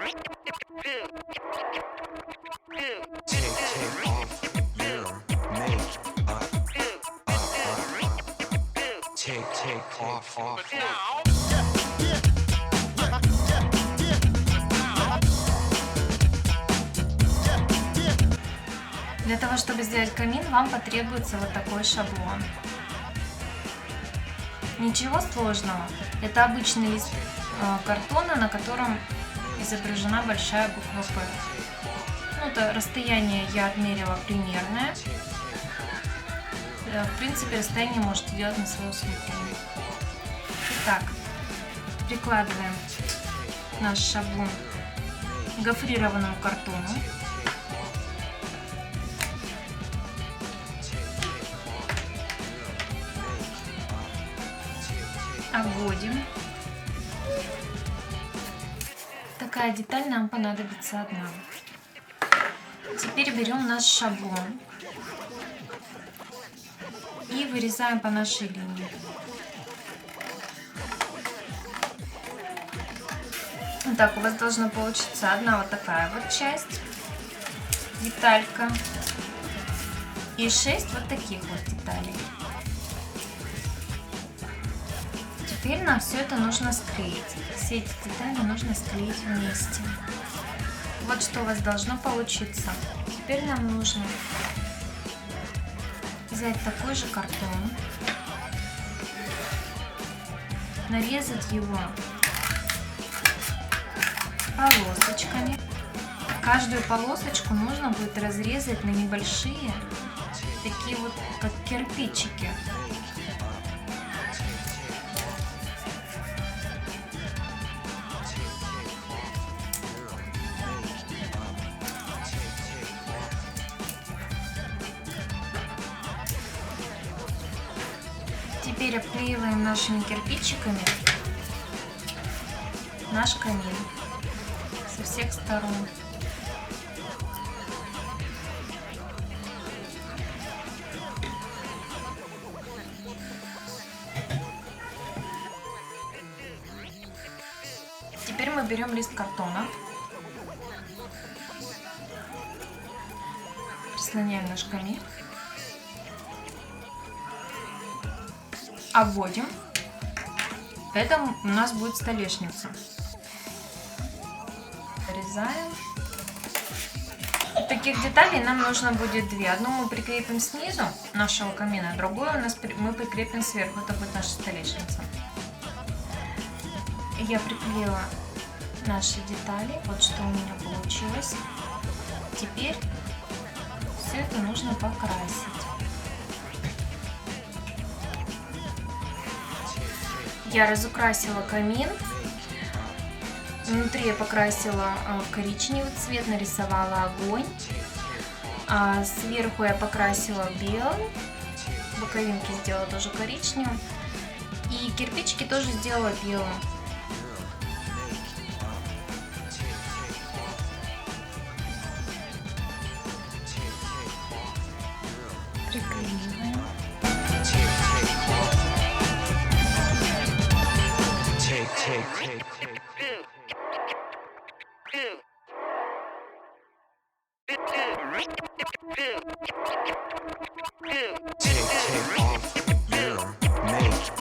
Take off your makeup. Take off. Для того, чтобы сделать камин, вам потребуется вот такой шаблон. Ничего сложного. Это обычный лист картона, на котором изображена большая буква П. Ну, это расстояние я отмерила примерное. В принципе, расстояние можете делать на свое усмотрение. Итак, прикладываем наш шаблон к гофрированному картону. Обводим. Такая деталь нам понадобится одна. Теперь берем наш шаблон и вырезаем по нашей линии. Так, у вас должна получиться одна вот такая вот часть, деталька, и 6 вот таких вот деталей. Теперь нам все это нужно склеить. Все эти детали нужно склеить вместе. Вот что у вас должно получиться. Теперь нам нужно взять такой же картон, нарезать его полосочками. Каждую полосочку нужно будет разрезать на небольшие, такие вот как кирпичики. Теперь обклеиваем нашими кирпичиками наш камин со всех сторон. Теперь мы берем лист картона, прислоняем наш камин, обводим. Это у нас будет столешница. Вырезаем. Таких деталей нам нужно будет две. Одну мы прикрепим снизу нашего камина, другую мы прикрепим сверху. Это будет наша столешница. Я приклеила наши детали. Вот что у меня получилось. Теперь все это нужно покрасить. Я разукрасила камин. Внутри я покрасила коричневый цвет, нарисовала огонь. А сверху я покрасила белым. Боковинки сделала тоже коричневым. И кирпичики тоже сделала белым. Приклеиваем. Take